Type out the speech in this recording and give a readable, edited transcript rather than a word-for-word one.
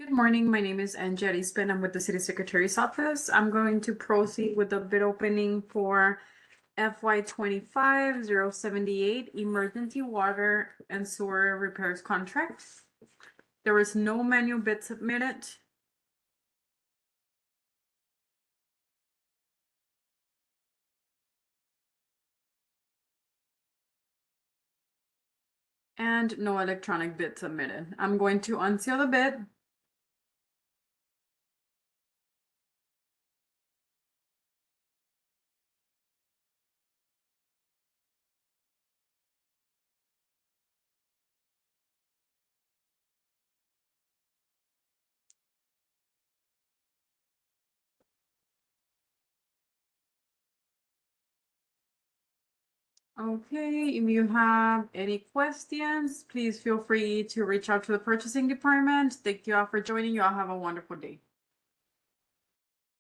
Good morning. My name is Angie Spin. I'm with the City Secretary's Office. I'm going to proceed with the bid opening for FY25-078 Emergency Water and Sewer Repairs Contract. There was no manual bid submitted. And no electronic bid submitted. I'm going to unseal the bid. Okay, if you have any questions, please feel free to reach out to the purchasing department. Thank you all for joining. You all have a wonderful day.